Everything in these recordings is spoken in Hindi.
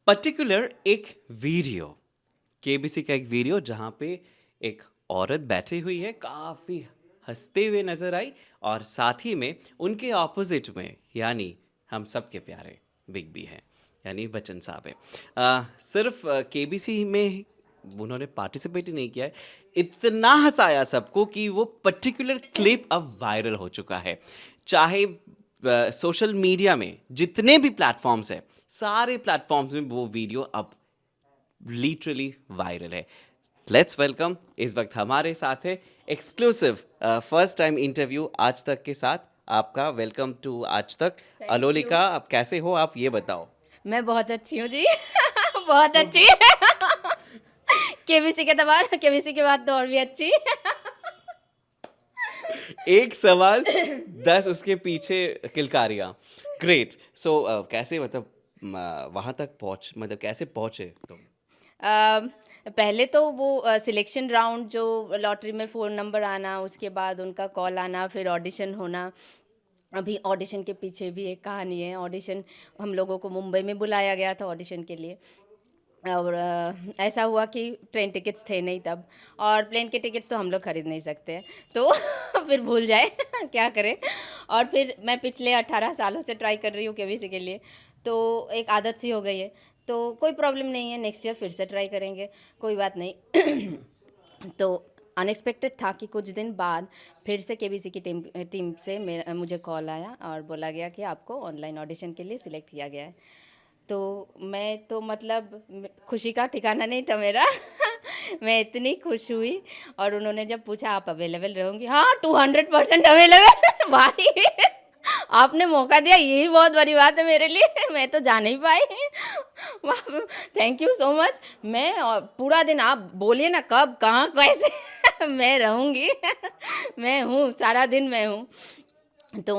पर्टिकुलर एक वीडियो, केबीसी का एक वीडियो जहाँ पे एक औरत बैठी हुई है, काफ़ी हंसते हुए नजर आई और साथ ही में उनके ऑपोजिट में यानी हम सब के प्यारे बिग बी हैं, यानी बच्चन साहब हैं। सिर्फ केबीसी में उन्होंने पार्टिसिपेट ही नहीं किया है, इतना हंसाया सबको कि वो पर्टिकुलर क्लिप अब वायरल हो चुका है। चाहे सोशल मीडिया में जितने भी प्लेटफॉर्म्स हैं, सारे प्लेटफॉर्म्स में वो वीडियो अब लिटरली वायरल है। लेट्स वेलकम, इस वक्त हमारे साथ है एक्सक्लूसिव फर्स्ट टाइम इंटरव्यू आज तक के साथ। आपका वेलकम टू आज तक। Thank you. अलोलिका, आप कैसे हो, आप ये बताओ। मैं बहुत अच्छी हूँ जी। बहुत तो अच्छी। केबीसी के दबार केबीसी के बाद तो और भी अच्छी। एक सवाल 10 उसके पीछे किलकारियां। ग्रेट। सो कैसे मतलब वहां तक पहुंच मतलब कैसे पहुंचे तुम? पहले तो वो सिलेक्शन राउंड जो लॉटरी में फ़ोन नंबर आना, उसके बाद उनका कॉल आना, फिर ऑडिशन होना। अभी ऑडिशन के पीछे भी एक कहानी है। ऑडिशन हम लोगों को मुंबई में बुलाया गया था ऑडिशन के लिए। और ऐसा हुआ कि ट्रेन टिकट्स थे नहीं तब, और प्लेन के टिकट्स तो हम लोग खरीद नहीं सकते हैं, तो फिर भूल जाए। क्या करें। और फिर मैं पिछले 18 सालों से ट्राई कर रही हूँ केबीसी के लिए, तो एक आदत सी हो गई है। तो कोई प्रॉब्लम नहीं है, नेक्स्ट ईयर फिर से ट्राई करेंगे, कोई बात नहीं। तो अनएक्सपेक्टेड था कि कुछ दिन बाद फिर से केबीसी की टीम टीम से मुझे कॉल आया और बोला गया कि आपको ऑनलाइन ऑडिशन के लिए सिलेक्ट किया गया है। तो मैं तो मतलब खुशी का ठिकाना नहीं था मेरा। मैं इतनी खुश हुई। और उन्होंने जब पूछा आप अवेलेबल रहोगी, हाँ 200% अवेलेबल। भाई आपने मौका दिया, यही बहुत बड़ी बात है मेरे लिए। मैं तो जा नहीं पाई। Thank you so much. मैं पूरा दिन आप बोलिए ना कब कहाँ कैसे। मैं रहूँगी। मैं हूँ, सारा दिन मैं हूँ। तो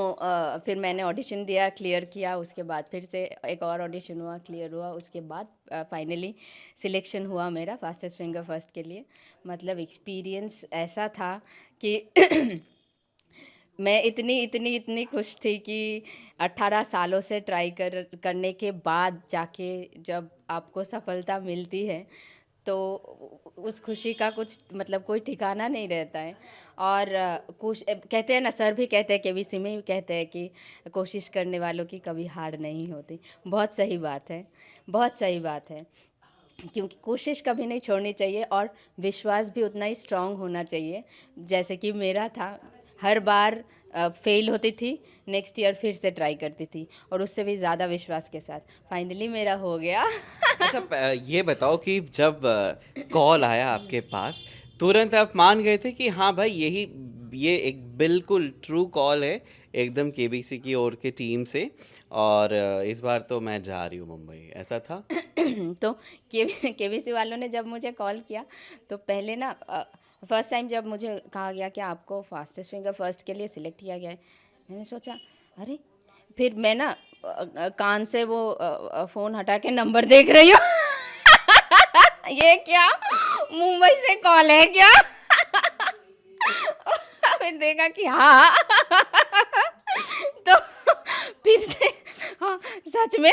फिर मैंने ऑडिशन दिया, क्लियर किया, उसके बाद फिर से एक और ऑडिशन हुआ, क्लियर हुआ, उसके बाद फाइनली सिलेक्शन हुआ मेरा फास्टेस्ट फिंगर फर्स्ट के लिए। मतलब एक्सपीरियंस ऐसा था कि मैं इतनी इतनी इतनी खुश थी कि 18 सालों से ट्राई करने के बाद जाके जब आपको सफलता मिलती है, तो उस खुशी का कुछ मतलब कोई ठिकाना नहीं रहता है। और कहते हैं ना, सर भी कहते हैं, केबीसी में भी कहते हैं कि कोशिश करने वालों की कभी हार नहीं होती। बहुत सही बात है, बहुत सही बात है। क्योंकि कोशिश कभी नहीं छोड़नी चाहिए, और विश्वास भी उतना ही स्ट्रांग होना चाहिए जैसे कि मेरा था। हर बार फेल होती थी, नेक्स्ट ईयर फिर से ट्राई करती थी, और उससे भी ज़्यादा विश्वास के साथ फाइनली मेरा हो गया। अच्छा, ये बताओ कि जब कॉल आया आपके पास, तुरंत आप मान गए थे कि हाँ भाई, ये एक बिल्कुल ट्रू कॉल है, एकदम केबीसी की ओर की टीम से, और इस बार तो मैं जा रही हूँ मुंबई, ऐसा था? तो केबीसी वालों ने जब मुझे कॉल किया, तो पहले ना फर्स्ट टाइम जब मुझे कहा गया कि आपको फास्टेस्ट फिंगर फर्स्ट के लिए सिलेक्ट किया गया है, मैंने सोचा अरे, फिर मैं ना कान से वो फ़ोन हटा के नंबर देख रही हूँ। ये क्या, मुंबई से कॉल है क्या? फिर देखा कि हाँ। तो फिर से, हाँ सच में,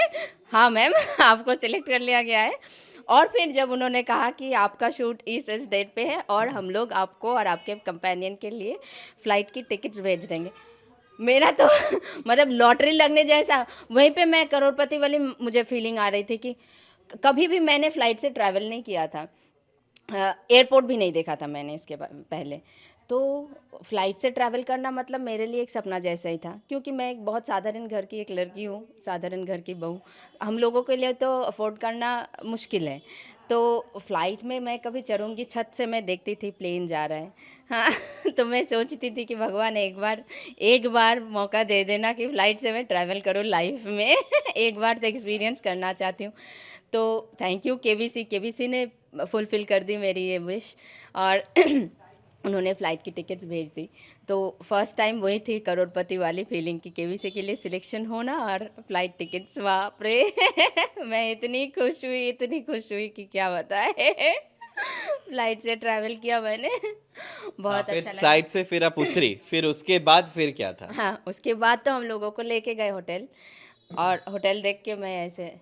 हाँ मैम आपको सिलेक्ट कर लिया गया है। और फिर जब उन्होंने कहा कि आपका शूट इस डेट पे है, और हम लोग आपको और आपके कंपेनियन के लिए फ़्लाइट की टिकट्स भेज देंगे, मेरा तो मतलब लॉटरी लगने जैसा। वहीं पे मैं करोड़पति वाली मुझे फीलिंग आ रही थी कि कभी भी मैंने फ़्लाइट से ट्रैवल नहीं किया था, एयरपोर्ट भी नहीं देखा था मैंने इसके पहले। तो फ़्लाइट से ट्रैवल करना मतलब मेरे लिए एक सपना जैसा ही था, क्योंकि मैं एक बहुत साधारण घर की एक लड़की हूँ, साधारण घर की बहू। हम लोगों के लिए तो अफोर्ड करना मुश्किल है। तो फ़्लाइट में मैं कभी चढ़ूँगी, छत से मैं देखती थी प्लेन जा रहा है। हाँ। तो मैं सोचती थी कि भगवान एक बार मौका दे देना कि फ़्लाइट से मैं ट्रैवल करूँ लाइफ में। एक बार तो एक्सपीरियंस करना चाहती हूँ। तो थैंक यू केबीसी, केबीसी ने फुलफ़िल कर दी मेरी ये विश। और उन्होंने फ़्लाइट की टिकट्स भेज दी। तो फर्स्ट टाइम वही थी करोड़पति वाली फीलिंग कि केबीसी के लिए सिलेक्शन होना और फ़्लाइट टिकट्स, बाप रे! मैं इतनी खुश हुई कि क्या बताएँ। फ़्लाइट से ट्रैवल किया मैंने। हाँ, बहुत फिर अच्छा लगा। फ्लाइट से फिर आप उतरी, फिर उसके बाद फिर क्या था? हाँ, उसके बाद तो हम लोगों को लेके गए होटल, और होटल देख के मैं ऐसे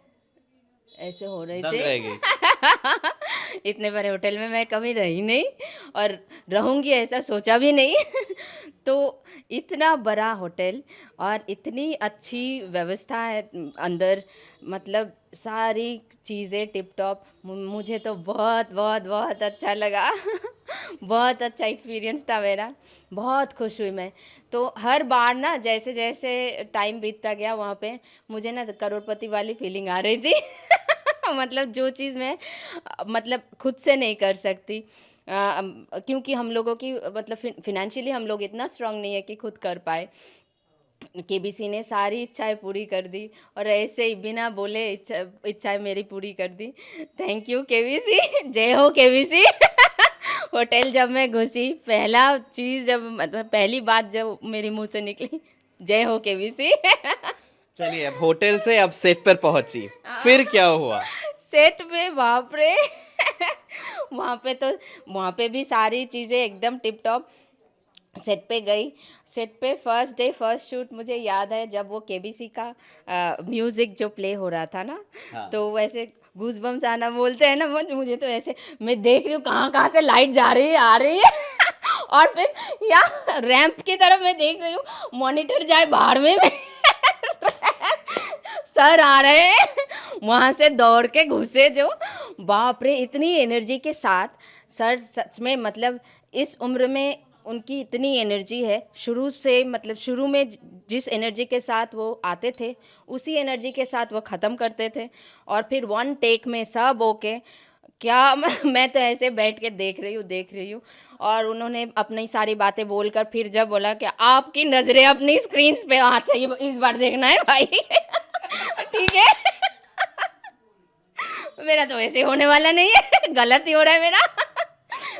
ऐसे हो रहे दंग थे। रह गई। इतने बड़े होटल में मैं कभी रही नहीं और रहूँगी ऐसा सोचा भी नहीं। तो इतना बड़ा होटल और इतनी अच्छी व्यवस्था है अंदर, मतलब सारी चीज़ें टिप टॉप। मुझे तो बहुत बहुत बहुत अच्छा लगा। बहुत अच्छा एक्सपीरियंस था मेरा, बहुत खुश हुई मैं। तो हर बार ना जैसे जैसे टाइम बीतता गया वहाँ पे मुझे ना करोड़पति वाली फीलिंग आ रही थी। मतलब जो चीज़ मैं मतलब खुद से नहीं कर सकती, क्योंकि हम लोगों की मतलब फिनेंशियली हम लोग इतना स्ट्रांग नहीं है कि खुद कर पाए। केबीसी ने सारी इच्छाएं पूरी कर दी और ऐसे ही बिना बोले इच्छाएं मेरी पूरी कर दी। Thank you KBC. जय हो केबीसी। होटल जब मैं घुसी पहला चीज़ जब मतलब पहली बात जब मेरे मुंह से निकली, जय हो केबीसी। चलिए अब होटल से अब सेट पर पहुंची, फिर क्या हुआ? सेट पे बाप रे। वहाँ पे तो वहाँ पे भी सारी चीज़ें एकदम टिप टॉप। सेट पे गई, सेट पे फर्स्ट डे फर्स्ट शूट मुझे याद है जब वो केबीसी का म्यूज़िक जो प्ले हो रहा था ना, हाँ। तो वैसे गूज़बम्स आना बोलते हैं ना, मुझे तो ऐसे मैं देख रही हूँ कहाँ से लाइट जा रही है आ रही है। और फिर यहाँ रैंप की तरफ मैं देख रही हूँ, मॉनिटर जाए बाहर में। सर आ रहे हैं। वहाँ से दौड़ के घुसे जो, बाप रे इतनी एनर्जी के साथ। सर सच में मतलब इस उम्र में उनकी इतनी एनर्जी है, शुरू से मतलब शुरू में जिस एनर्जी के साथ वो आते थे उसी एनर्जी के साथ वो ख़त्म करते थे। और फिर वन टेक में सब ओके। क्या मैं तो ऐसे बैठ के देख रही हूँ। और उन्होंने अपनी सारी बातें बोलकर फिर जब बोला कि आपकी नज़रें अपनी स्क्रीन पे, अच्छा ये इस बार देखना है भाई। ठीक है। मेरा तो वैसे होने वाला नहीं है, गलत ही हो रहा है मेरा।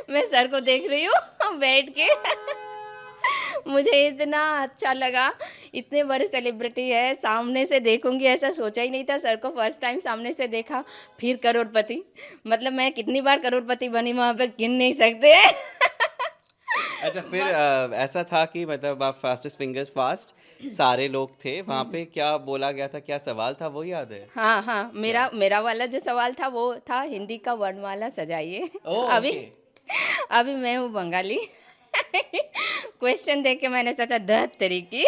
मैं सर को देख रही हूँ बैठ के। मुझे इतना अच्छा लगा, इतने बड़े सेलिब्रिटी है सामने से देखूंगी ऐसा सोचा ही नहीं था। सर को फर्स्ट टाइम सामने से देखा, फिर करोड़पति। मतलब मैं कितनी बार करोड़पति बनी वहाँ पे गिन नहीं सकते। अच्छा फिर ऐसा था कि मतलब आप फास्टेस्ट फिंगर्स फास्ट सारे लोग थे वहाँ पे, क्या बोला गया था, क्या सवाल था वो याद है? हाँ हाँ, क्या? मेरा मेरा वाला जो सवाल था वो था हिंदी का वर्णमाला सजाइए। ओह अभी ओके। अभी मैं हूँ बंगाली। क्वेश्चन देख के मैंने सोचा दस तरीकी।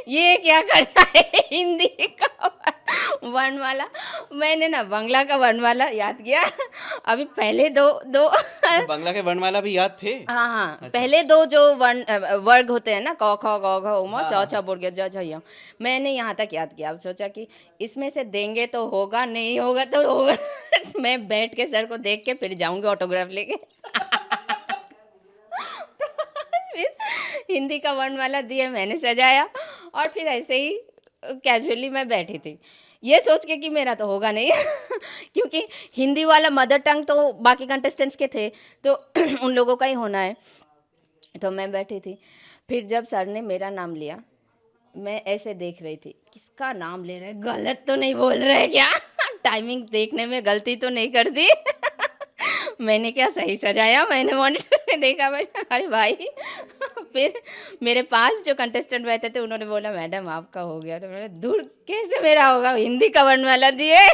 ये क्या करना है हिंदी का वर्णमाला। मैंने ना बांग्ला का वर्णमाला याद किया। अभी पहले दो दो। अच्छा बांग्ला के वर्णमाला भी याद थे? हाँ हाँ, अच्छा। पहले दो जो वर्ग होते हैं ना, क ख ग घ उम हाँ च हाँ। छ बोल ज झ य, मैंने यहाँ तक याद किया। अब सोचा कि इसमें से देंगे तो होगा, नहीं होगा तो होगा। मैं बैठ के सर को देख के फिर जाऊंगी ऑटोग्राफ लेके। तो फिर हिंदी का वर्णमाला दिए, मैंने सजाया और फिर ऐसे ही कैजुअली मैं बैठी थी ये सोच के कि मेरा तो होगा नहीं। क्योंकि हिंदी वाला मदर टंग तो बाकी कंटेस्टेंट्स के थे, तो उन लोगों का ही होना है। तो मैं बैठी थी, फिर जब सर ने मेरा नाम लिया, मैं ऐसे देख रही थी किसका नाम ले रहे हैं, गलत तो नहीं बोल रहे क्या। टाइमिंग देखने में गलती तो नहीं कर दी। मैंने क्या सही सजाया, मैंने मॉनिटर में देखा, मैं अरे भाई। फिर मेरे पास जो कंटेस्टेंट बैठे थे उन्होंने बोला मैडम आपका हो गया। तो मैंने दूर कैसे मेरा होगा, हिंदी का वर्णमाला दिए।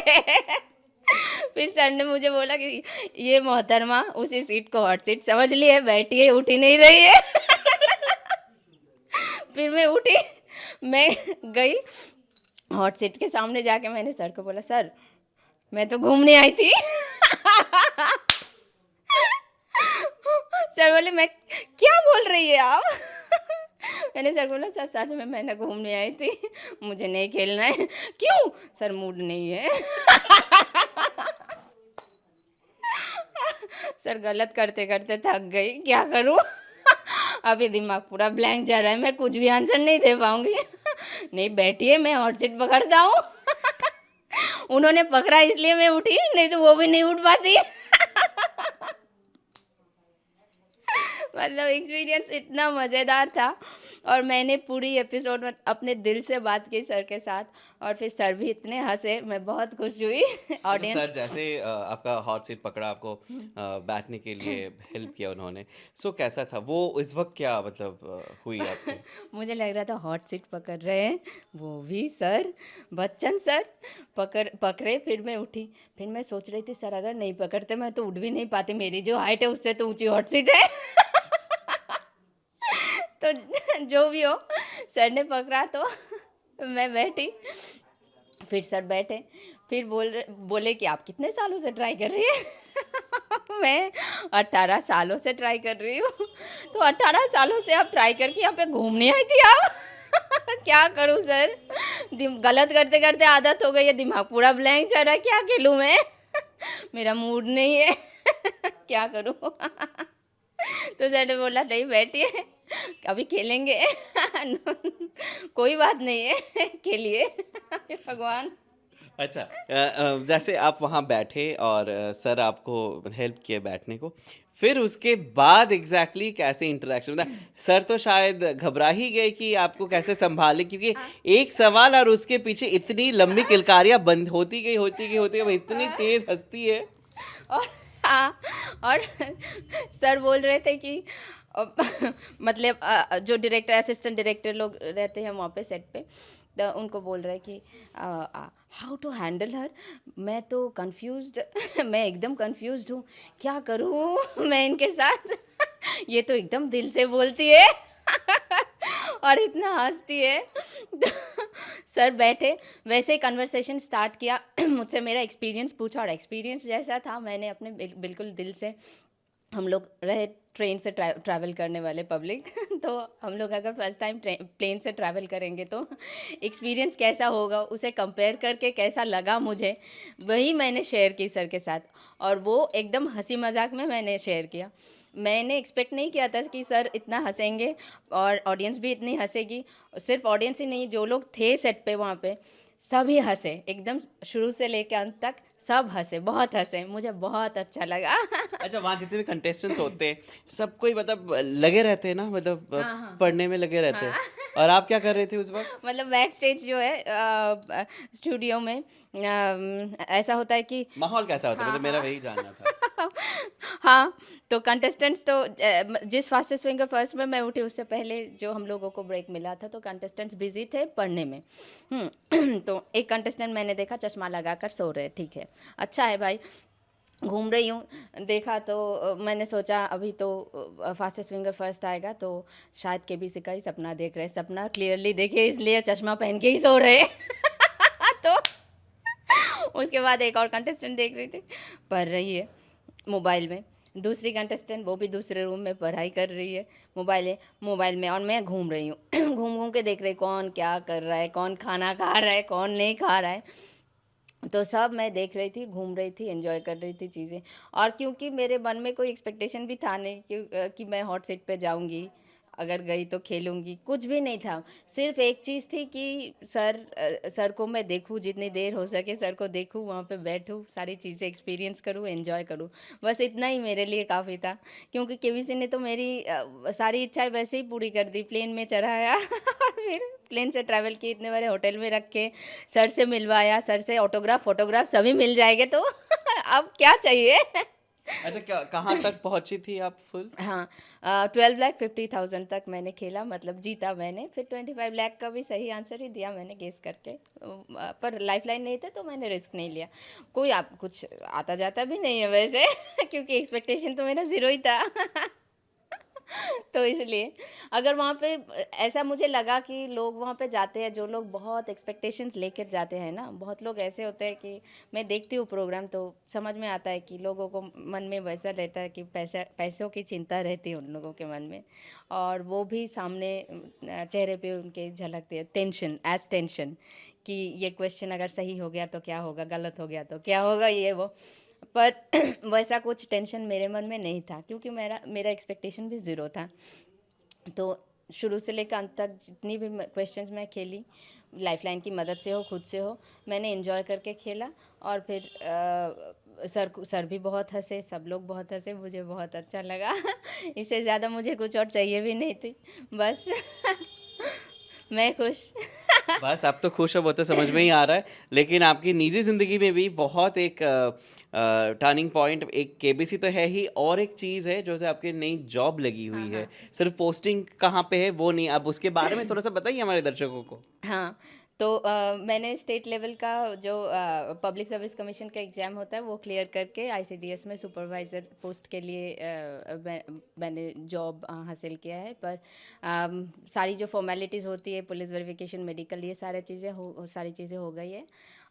फिर सर ने मुझे बोला कि ये मोहतरमा उसी सीट को हॉट सीट समझ लिए, बैठी है उठ ही नहीं रही है। फिर मैं उठी, मैं गई हॉट सीट के सामने जाके मैंने सर को बोला सर मैं तो घूमने आई थी। सर बोले मैं क्या बोल रही है आप। मैंने सर को बोला सर सच में मैंने घूमने आई थी, मुझे नहीं खेलना है। क्यों सर, मूड नहीं है। सर गलत करते करते थक गई, क्या करूं। अभी दिमाग पूरा ब्लैंक जा रहा है, मैं कुछ भी आंसर नहीं दे पाऊंगी। नहीं बैठिए, मैं हॉट सीट पकड़ता हूँ। उन्होंने पकड़ा इसलिए मैं उठी, नहीं तो वो भी नहीं उठ पाती। मतलब एक्सपीरियंस इतना मज़ेदार था और मैंने पूरी एपिसोड में अपने दिल से बात की सर के साथ और फिर सर भी इतने हँसे, मैं बहुत खुश हुई। अच्छा, ऑडियंस सर जैसे आपका हॉट सीट पकड़ा, आपको बैठने के लिए हेल्प किया उन्होंने, सो कैसा था वो इस वक्त, क्या मतलब हुई आपकी? मुझे लग रहा था हॉट सीट पकड़ रहे हैं, वो भी सर, बच्चन सर पकड़े, फिर मैं उठी। फिर मैं सोच रही थी सर अगर नहीं पकड़ते मैं तो उठ भी नहीं पाती, मेरी जो हाइट है उससे तो ऊँची हॉट सीट है। तो जो भी हो, सर ने पकड़ा तो मैं बैठी। फिर सर बैठे, फिर बोले कि आप कितने सालों से ट्राई कर रही है? मैं 18 सालों से ट्राई कर रही हूँ। तो 18 सालों से आप ट्राई करके यहाँ पे घूमने आई थी आप? क्या करूँ सर? गलत करते करते आदत हो गई है, दिमाग पूरा ब्लैंक चल रहा है, क्या खेलूँ मैं? मेरा मूड नहीं है। क्या करूँ? तो सर ने बोला नहीं बैठिए, अभी खेलेंगे। कोई बात नहीं है, खेलिए। भगवान। अच्छा, जैसे आप वहाँ बैठे और सर आपको हेल्प किए बैठने को, फिर उसके बाद एग्जैक्टली कैसे इंटरेक्शन, मतलब सर तो शायद घबरा ही गए कि आपको कैसे संभाले, क्योंकि एक सवाल और उसके पीछे इतनी लंबी किलकारियाँ बंद होती गई, वो इतनी तेज हंसती है। और हाँ, और सर बोल रहे थे कि अ, मतलब जो डायरेक्टर असिस्टेंट डायरेक्टर लोग रहते हैं वहाँ पे सेट पे, तो उनको बोल रहे कि हाउ टू हैंडल हर। मैं तो कंफ्यूज्ड मैं एकदम कंफ्यूज्ड हूँ, क्या करूँ मैं इनके साथ। ये तो एकदम दिल से बोलती है और इतना हंसती है। सर बैठे, वैसे ही कन्वर्सेशन स्टार्ट किया। मुझसे मेरा एक्सपीरियंस पूछा और एक्सपीरियंस जैसा था मैंने अपने बिल्कुल दिल से, हम लोग रहे ट्रेन से ट्रैवल करने वाले पब्लिक। तो हम लोग अगर फर्स्ट टाइम प्लेन से ट्रैवल करेंगे तो एक्सपीरियंस कैसा होगा उसे कंपेयर करके कैसा लगा मुझे, वही मैंने शेयर की सर के साथ। और वो एकदम हंसी मजाक में मैंने शेयर किया। मैंने एक्सपेक्ट नहीं किया था कि सर इतना हंसेंगे और ऑडियंस भी इतनी हंसेगी। सिर्फ ऑडियंस ही नहीं, जो लोग थे सेट पे वहाँ पे सभी हंसे, एकदम शुरू से लेकर अंत तक सब हंसे, बहुत हंसे, मुझे बहुत अच्छा लगा। अच्छा, वहाँ जितने भी कंटेस्टेंट्स होते हैं, सब कोई मतलब लगे रहते हैं ना, मतलब हाँ हाँ पढ़ने में लगे रहते हैं। हाँ। और आप क्या कर रहे थे उस वक्त? मतलब बैक स्टेज जो है स्टूडियो में ऐसा होता है कि माहौल कैसा होता है, हाँ मतलब मेरा हाँ। वही जानना था। हाँ, तो कंटेस्टेंट्स तो जिस फास्टेस्ट फिंगर फर्स्ट में मैं उठी उससे पहले जो हम लोगों को ब्रेक मिला था तो कंटेस्टेंट्स बिजी थे पढ़ने में। तो एक कंटेस्टेंट मैंने देखा चश्मा लगाकर सो रहे, ठीक है, अच्छा है भाई। घूम रही हूँ, देखा तो मैंने सोचा अभी तो फास्टेस्ट फिंगर फर्स्ट आएगा तो शायद केबीसी का ही सपना देख रहे, सपना क्लियरली देखे इसलिए चश्मा पहन के ही सो रहे। तो उसके बाद एक और कंटेस्टेंट देख रही थी, पढ़ रही है मोबाइल में। दूसरी कंटेस्टेंट वो भी दूसरे रूम में पढ़ाई कर रही है, मोबाइल में, और मैं घूम रही हूँ। घूम घूम के देख रही कौन क्या कर रहा है, कौन खाना खा रहा है, कौन नहीं खा रहा है। तो सब मैं देख रही थी, घूम रही थी, एंजॉय कर रही थी चीज़ें। और क्योंकि मेरे मन में कोई एक्सपेक्टेशन भी था नहीं कि मैं हॉट सीट पे जाऊंगी, अगर गई तो खेलूंगी, कुछ भी नहीं था। सिर्फ एक चीज़ थी कि सर को मैं देखूं, जितनी देर हो सके सर को देखूं, वहाँ पे बैठूं, सारी चीज़ें एक्सपीरियंस करूं, एंजॉय करूं। बस इतना ही मेरे लिए काफ़ी था, क्योंकि केबीसी ने तो मेरी सारी इच्छाएं वैसे ही पूरी कर दी, प्लेन में चढ़ाया और फिर प्लेन से ट्रैवल किए, इतने बड़े होटल में रखे, सर से मिलवाया, सर से ऑटोग्राफ फोटोग्राफ सभी मिल जाएंगे तो अब क्या चाहिए। अच्छा, क्या कहाँ तक पहुंची थी आप फुल? हाँ, 12 लाख 50,000 तक मैंने खेला, मतलब जीता मैंने। फिर 25 लाख का भी सही आंसर ही दिया मैंने गेस करके, पर लाइफ लाइन नहीं थे तो मैंने रिस्क नहीं लिया। कोई आप कुछ आता जाता भी नहीं है वैसे। क्योंकि एक्सपेक्टेशन तो मेरा ज़ीरो ही था। तो इसलिए अगर वहाँ पे ऐसा मुझे लगा कि लोग वहाँ पे जाते हैं, जो लोग बहुत एक्सपेक्टेशंस लेकर जाते हैं ना, बहुत लोग ऐसे होते हैं कि मैं देखती हूँ प्रोग्राम तो समझ में आता है कि लोगों को मन में वैसा रहता है कि पैसों की चिंता रहती है उन लोगों के मन में, और वो भी सामने चेहरे पे उनके झलकती है, टेंशन एज टेंशन, कि ये क्वेश्चन अगर सही हो गया तो क्या होगा, गलत हो गया तो क्या होगा, ये वो। पर वैसा कुछ टेंशन मेरे मन में नहीं था, क्योंकि मेरा मेरा एक्सपेक्टेशन भी ज़ीरो था। तो शुरू से लेकर अंत तक जितनी भी क्वेश्चंस मैं खेली, लाइफलाइन की मदद से हो, खुद से हो, मैंने एंजॉय करके खेला। और फिर सर भी बहुत हँसे, सब लोग बहुत हँसे, मुझे बहुत अच्छा लगा। इससे ज़्यादा मुझे कुछ और चाहिए भी नहीं थी, बस मैं खुश। बस आप तो खुश हो वो तो समझ में ही आ रहा है, लेकिन आपकी निजी ज़िंदगी में भी बहुत एक टर्निंग पॉइंट, एक केबीसी तो है ही, और एक चीज़ है जो से आपकी नई जॉब लगी हाँ, हुई है। हाँ। सिर्फ पोस्टिंग कहाँ पे है वो नहीं, अब उसके बारे में थोड़ा सा बताइए हमारे दर्शकों को। हाँ, तो मैंने स्टेट लेवल का जो पब्लिक सर्विस कमीशन का एग्ज़ाम होता है वो क्लियर करके आईसीडीएस में सुपरवाइज़र पोस्ट के लिए मैंने जॉब हासिल किया है। पर सारी जो फॉर्मेलिटीज़ होती है, पुलिस वेरिफिकेशन, मेडिकल, ये सारी चीज़ें हो गई है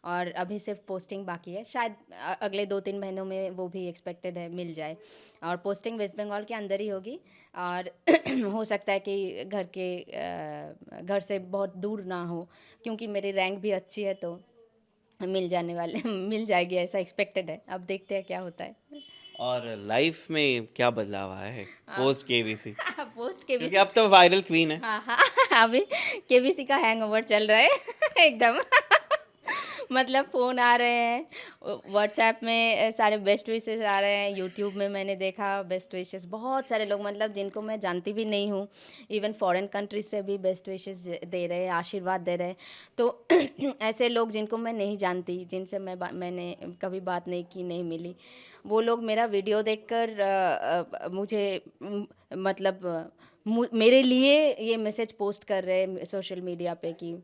और अभी सिर्फ पोस्टिंग बाकी है। शायद अगले 2-3 महीनों में वो भी एक्सपेक्टेड है मिल जाए, और पोस्टिंग वेस्ट बंगाल के अंदर ही होगी। और हो सकता है कि घर से बहुत दूर ना हो, क्योंकि मेरी रैंक भी अच्छी है, तो मिल जाएगी ऐसा एक्सपेक्टेड है। अब देखते हैं क्या होता है। और लाइफ में क्या बदलाव आया है पोस्ट केबीसी, पोस्ट क्योंकि केबीसी। अब तो वायरल क्वीन है। हाँ, हाँ। अभी केबीसी का हैंगओवर चल रहा है एकदम। मतलब फ़ोन आ रहे हैं, व्हाट्सएप में सारे बेस्ट विशेस आ रहे हैं, यूट्यूब में मैंने देखा बेस्ट विशेस, बहुत सारे लोग, मतलब जिनको मैं जानती भी नहीं हूँ, इवन फॉरेन कंट्रीज से भी बेस्ट विशेस दे रहे हैं, आशीर्वाद दे रहे हैं। तो ऐसे लोग जिनको मैं नहीं जानती, जिनसे मैंने कभी बात नहीं की, नहीं मिली, वो लोग मेरा वीडियो देखकर मुझे मतलब मेरे लिए ये मैसेज पोस्ट कर रहे हैं सोशल मीडिया पे कि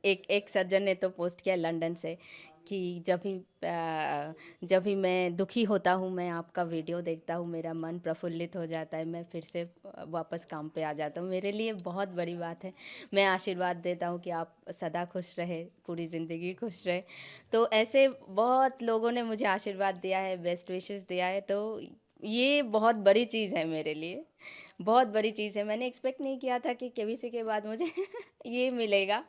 एक एक सज्जन ने तो पोस्ट किया लंदन से कि जब भी मैं दुखी होता हूँ, मैं आपका वीडियो देखता हूँ, मेरा मन प्रफुल्लित हो जाता है, मैं फिर से वापस काम पे आ जाता हूँ। मेरे लिए बहुत बड़ी बात है। मैं आशीर्वाद देता हूँ कि आप सदा खुश रहे, पूरी ज़िंदगी खुश रहे। तो ऐसे बहुत लोगों ने मुझे आशीर्वाद दिया है, बेस्ट विशेस दिया है, तो ये बहुत बड़ी चीज़ है मेरे लिए, बहुत बड़ी चीज़ है। मैंने एक्सपेक्ट नहीं किया था कि केबीसी के बाद मुझे ये मिलेगा।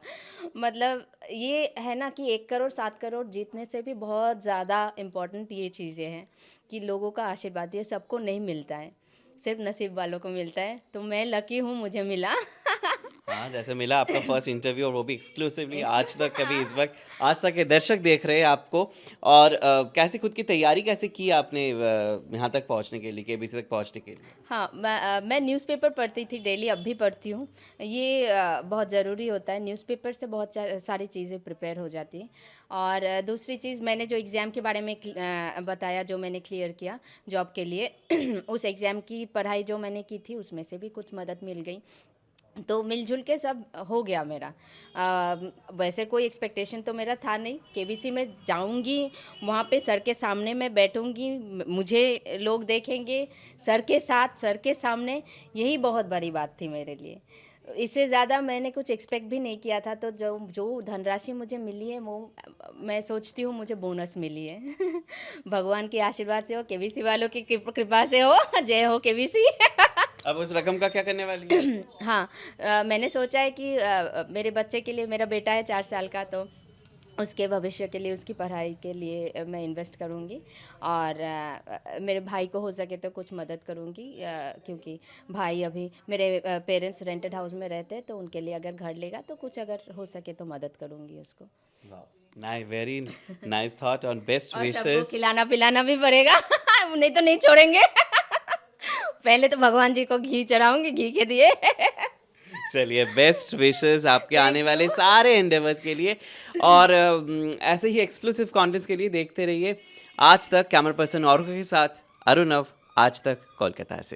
मतलब ये है ना कि 1 करोड़ 7 करोड़ जीतने से भी बहुत ज़्यादा इम्पोर्टेंट ये चीज़ें हैं कि लोगों का आशीर्वाद, ये सबको नहीं मिलता है, सिर्फ नसीब वालों को मिलता है। तो मैं लकी हूँ, मुझे मिला। हाँ, जैसे मिला आपका फर्स्ट इंटरव्यू, और वो भी एक्सक्लूसिवली आज तक, कभी इस वक्त आज तक के दर्शक देख रहे हैं आपको। और कैसे खुद की तैयारी कैसे की आपने यहाँ तक पहुँचने के लिए, केबीसी तक पहुँचने के लिए? हाँ, मैं न्यूज़पेपर पढ़ती थी डेली, अब भी पढ़ती हूँ। ये बहुत ज़रूरी होता है, न्यूज़पेपर से बहुत सारी चीज़ें प्रिपेयर हो जाती हैं। और दूसरी चीज़, मैंने जो एग्ज़ाम के बारे में बताया, जो मैंने क्लियर किया जॉब के लिए, उस एग्ज़ाम की पढ़ाई जो मैंने की थी, उसमें से भी कुछ मदद मिल गई। तो मिलजुल के सब हो गया मेरा। वैसे कोई एक्सपेक्टेशन तो मेरा था नहीं, केबीसी में जाऊंगी, वहाँ पे सर के सामने मैं बैठूंगी, मुझे लोग देखेंगे सर के साथ, सर के सामने, यही बहुत बड़ी बात थी मेरे लिए। इससे ज़्यादा मैंने कुछ एक्सपेक्ट भी नहीं किया था। तो जो जो धनराशि मुझे मिली है, वो मैं सोचती हूँ मुझे बोनस मिली है। भगवान के आशीर्वाद से हो, केबीसी वालों की कृपा से हो। जय हो केबीसी। अब उस रकम का क्या करने वाली है? हाँ, मैंने सोचा है कि मेरे बच्चे के लिए, मेरा बेटा है 4 साल का, तो उसके भविष्य के लिए, उसकी पढ़ाई के लिए मैं इन्वेस्ट करूँगी। और मेरे भाई को हो सके तो कुछ मदद करूँगी, क्योंकि भाई अभी, मेरे पेरेंट्स रेंटेड हाउस में रहते हैं, तो उनके लिए अगर घर लेगा तो कुछ अगर हो सके तो मदद करूँगी उसको। नाइस, वेरी नाइस थॉट और बेस्ट और सबको विशेस। खिलाना पिलाना भी पड़ेगा। नहीं तो नहीं छोड़ेंगे। पहले तो भगवान जी को घी चढ़ाऊंगी, घी के दिए। चलिए, बेस्ट विशेस आपके थैंक आने वाले यू। सारे एंडेवर्स के लिए। और ऐसे ही एक्सक्लूसिव कंटेंट्स के लिए देखते रहिए आज तक। कैमरा पर्सन और के साथ अरुणव, आज तक कोलकाता से।